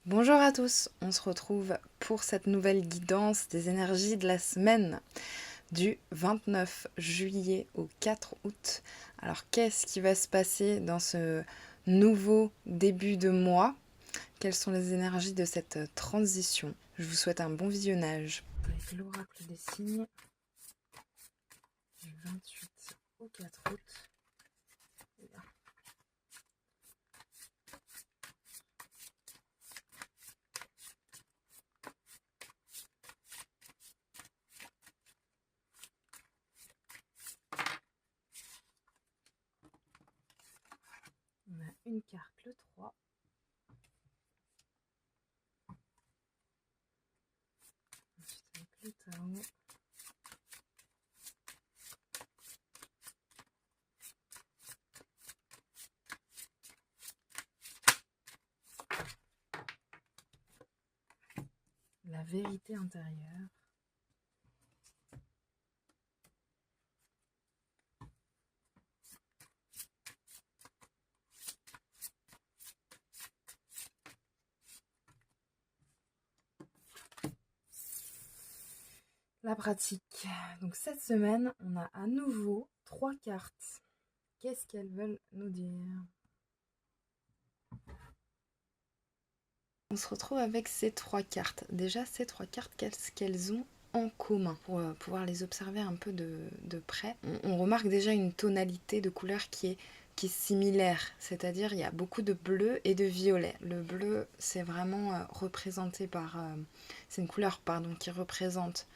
Bonjour à tous, on se retrouve pour cette nouvelle guidance des énergies de la semaine du 29 juillet au 4 août. Alors qu'est-ce qui va se passer dans ce nouveau début de mois? Quelles sont les énergies de cette transition? Je vous souhaite un bon visionnage. Avec l'oracle des signes du 28 au 4 août. On a une carte, le 3. Ensuite avec le tarot. La vérité intérieure. La pratique. Donc cette semaine, on a à nouveau 3 cartes. Qu'est-ce qu'elles veulent nous dire? On se retrouve avec ces 3 cartes. Déjà, ces 3 cartes, qu'est-ce qu'elles ont en commun? Pour pouvoir les observer un peu de près, on remarque déjà une tonalité de couleur qui est similaire, c'est-à-dire il y a beaucoup de bleu et de violet. Le bleu, c'est vraiment représenté par... c'est une couleur, pardon, qui représente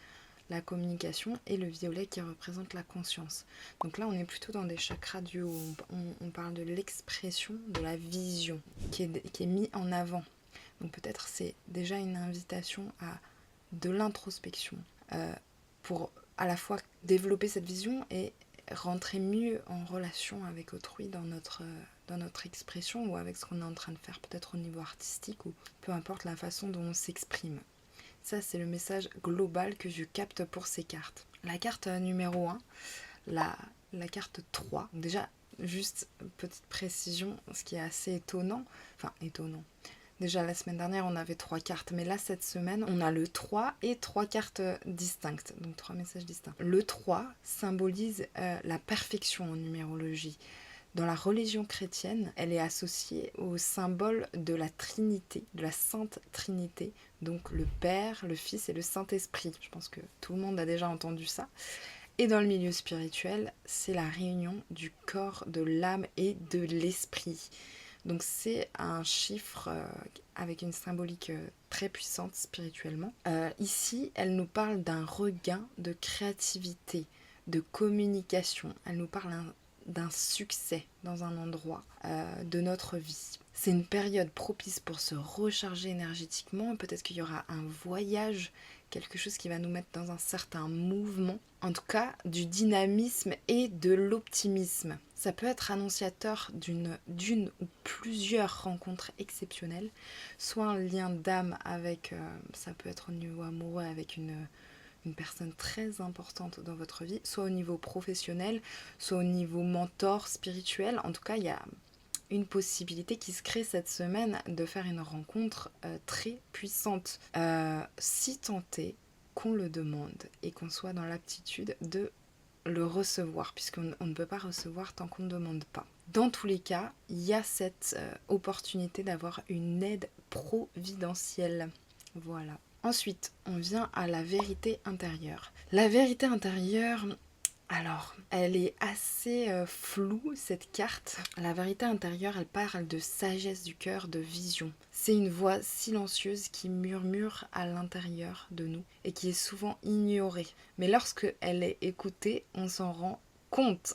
la communication, et le violet qui représente la conscience. Donc là, on est plutôt dans des chakras du haut. On parle de l'expression, de la vision qui est mis en avant. Donc peut-être c'est déjà une invitation à de l'introspection pour à la fois développer cette vision et rentrer mieux en relation avec autrui dans notre expression ou avec ce qu'on est en train de faire, peut-être au niveau artistique ou peu importe la façon dont on s'exprime. Ça, c'est le message global que je capte pour ces cartes. La carte numéro 1, la carte 3. Déjà, juste petite précision, ce qui est assez étonnant. Enfin, étonnant. Déjà, la semaine dernière, on avait 3 cartes, mais là, cette semaine, on a le 3 et 3 cartes distinctes, donc 3 messages distincts. Le 3 symbolise la perfection en numérologie. Dans la religion chrétienne, elle est associée au symbole de la Trinité, de la Sainte Trinité, donc le Père, le Fils et le Saint-Esprit. Je pense que tout le monde a déjà entendu ça. Et dans le milieu spirituel, c'est la réunion du corps, de l'âme et de l'esprit. Donc c'est un chiffre avec une symbolique très puissante spirituellement. Ici, elle nous parle d'un regain de créativité, de communication. Elle nous parle d'un succès dans un endroit de notre vie. C'est une période propice pour se recharger énergétiquement. Peut-être qu'il y aura un voyage, quelque chose qui va nous mettre dans un certain mouvement. En tout cas, du dynamisme et de l'optimisme. Ça peut être annonciateur d'une ou plusieurs rencontres exceptionnelles, soit un lien d'âme avec, ça peut être au niveau amoureux avec une personne très importante dans votre vie, soit au niveau professionnel, soit au niveau mentor, spirituel. En tout cas, il y a une possibilité qui se crée cette semaine de faire une rencontre très puissante. Si tant est qu'on le demande et qu'on soit dans l'aptitude de le recevoir, puisqu'on ne peut pas recevoir tant qu'on ne demande pas. Dans tous les cas, il y a cette opportunité d'avoir une aide providentielle. Voilà. Ensuite, on vient à la vérité intérieure. La vérité intérieure, alors, elle est assez floue, cette carte. La vérité intérieure, elle parle de sagesse du cœur, de vision. C'est une voix silencieuse qui murmure à l'intérieur de nous et qui est souvent ignorée. Mais lorsque elle est écoutée, on s'en rend compte.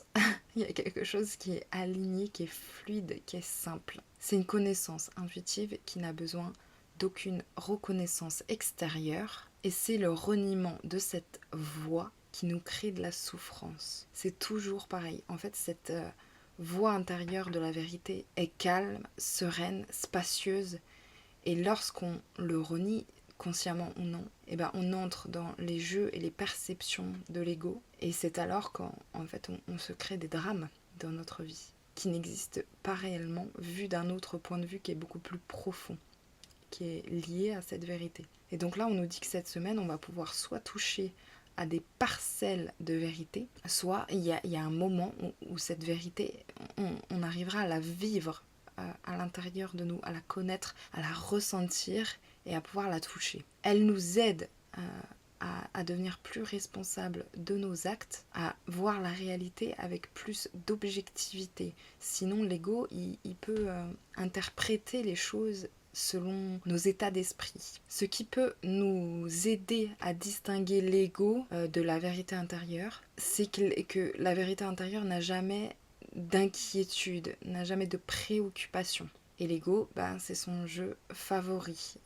Il y a quelque chose qui est aligné, qui est fluide, qui est simple. C'est une connaissance intuitive qui n'a besoin d'aucune reconnaissance extérieure, et c'est le reniement de cette voix qui nous crée de la souffrance. C'est toujours pareil. En fait, cette voix intérieure de la vérité est calme, sereine, spacieuse, et lorsqu'on le renie, consciemment ou non, eh ben on entre dans les jeux et les perceptions de l'ego, et c'est alors qu'en fait on se crée des drames dans notre vie qui n'existent pas réellement, vu d'un autre point de vue qui est beaucoup plus profond. qui est lié à cette vérité. Et donc là, on nous dit que cette semaine, on va pouvoir soit toucher à des parcelles de vérité, soit il y a un moment où cette vérité, on arrivera à la vivre à l'intérieur de nous, à la connaître, à la ressentir et à pouvoir la toucher. Elle nous aide à devenir plus responsables de nos actes, à voir la réalité avec plus d'objectivité. Sinon, l'ego, il peut interpréter les choses selon nos états d'esprit. Ce qui peut nous aider à distinguer l'ego de la vérité intérieure, c'est que la vérité intérieure n'a jamais d'inquiétude, n'a jamais de préoccupation. Et l'ego, c'est son jeu favori.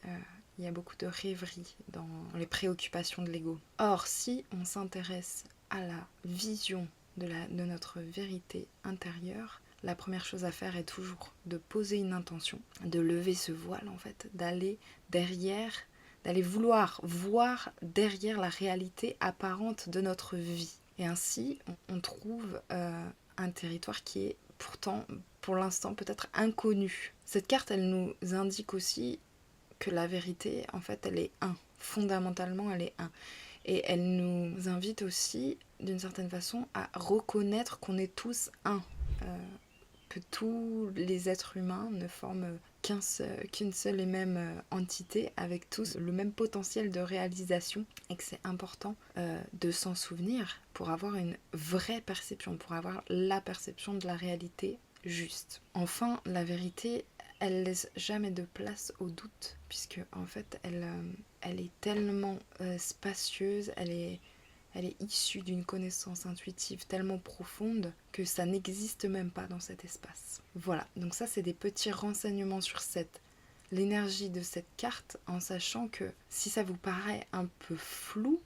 Il y a beaucoup de rêverie dans les préoccupations de l'ego. Or, si on s'intéresse à la vision de notre vérité intérieure, la première chose à faire est toujours de poser une intention, de lever ce voile en fait, d'aller vouloir voir derrière la réalité apparente de notre vie. Et ainsi, on trouve un territoire qui est pourtant, pour l'instant, peut-être inconnu. Cette carte, elle nous indique aussi que la vérité, en fait, elle est un. Fondamentalement, elle est un. Et elle nous invite aussi, d'une certaine façon, à reconnaître qu'on est tous un. Que tous les êtres humains ne forment qu'une seule et même entité, avec tous le même potentiel de réalisation, et que c'est important de s'en souvenir pour avoir une vraie perception, pour avoir la perception de la réalité juste. Enfin, la vérité, elle laisse jamais de place au doute, puisque en fait elle est tellement spacieuse, elle est issue d'une connaissance intuitive tellement profonde que ça n'existe même pas dans cet espace. Voilà, donc ça c'est des petits renseignements sur l'énergie de cette carte, en sachant que si ça vous paraît un peu flou,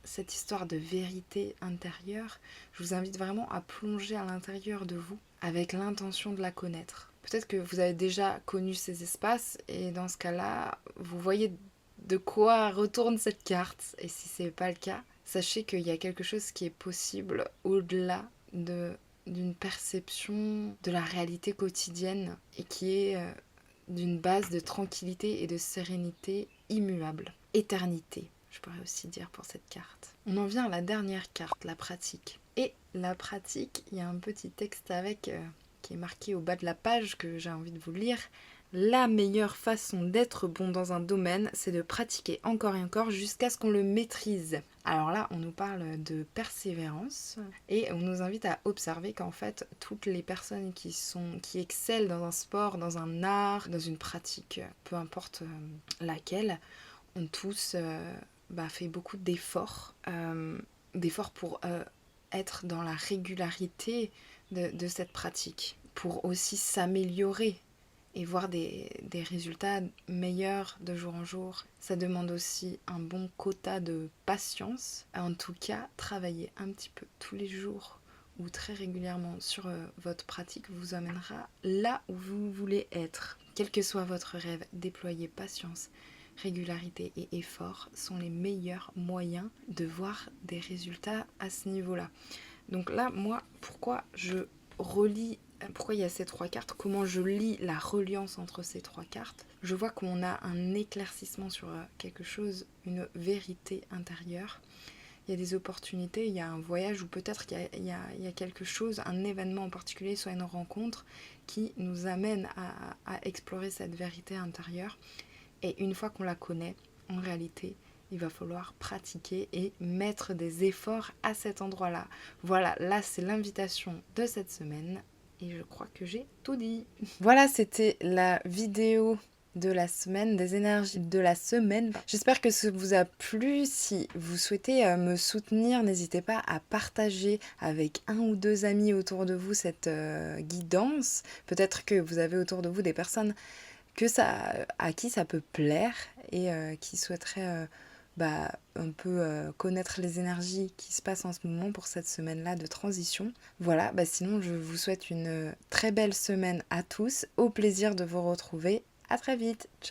cette histoire de vérité intérieure, je vous invite vraiment à plonger à l'intérieur de vous avec l'intention de la connaître. Peut-être que vous avez déjà connu ces espaces et dans ce cas-là, vous voyez de quoi retourne cette carte. Et si ce n'est pas le cas, sachez qu'il y a quelque chose qui est possible au-delà d'une perception de la réalité quotidienne et qui est d'une base de tranquillité et de sérénité immuable. Éternité, je pourrais aussi dire pour cette carte. On en vient à la dernière carte, la pratique. Et la pratique, il y a un petit texte avec qui est marqué au bas de la page que j'ai envie de vous lire. La meilleure façon d'être bon dans un domaine, c'est de pratiquer encore et encore jusqu'à ce qu'on le maîtrise. Alors là, on nous parle de persévérance et on nous invite à observer qu'en fait, toutes les personnes qui excellent dans un sport, dans un art, dans une pratique, peu importe laquelle, ont tous fait beaucoup d'efforts pour être dans la régularité de cette pratique, pour aussi s'améliorer et voir des résultats meilleurs de jour en jour. Ça demande aussi un bon quota de patience. En tout cas, travailler un petit peu tous les jours ou très régulièrement sur votre pratique vous amènera là où vous voulez être. Quel que soit votre rêve, déployer patience, régularité et effort sont les meilleurs moyens de voir des résultats à ce niveau-là. Donc là, moi, pourquoi il y a ces trois cartes, comment je lis la reliance entre ces trois cartes, je vois qu'on a un éclaircissement sur quelque chose, une vérité intérieure. Il y a des opportunités, il y a un voyage ou peut-être qu'il y a quelque chose, un événement en particulier, soit une rencontre qui nous amène à explorer cette vérité intérieure. Et une fois qu'on la connaît, en réalité, il va falloir pratiquer et mettre des efforts à cet endroit-là. Voilà, là c'est l'invitation de cette semaine et je crois que j'ai tout dit. Voilà, c'était la vidéo de la semaine, des énergies de la semaine. J'espère que ça vous a plu. Si vous souhaitez me soutenir, n'hésitez pas à partager avec un ou deux amis autour de vous cette guidance. Peut-être que vous avez autour de vous des personnes à qui ça peut plaire et qui souhaiteraient un peu connaître les énergies qui se passent en ce moment pour cette semaine-là de transition. Voilà, sinon je vous souhaite une très belle semaine à tous. Au plaisir de vous retrouver. À très vite. Ciao.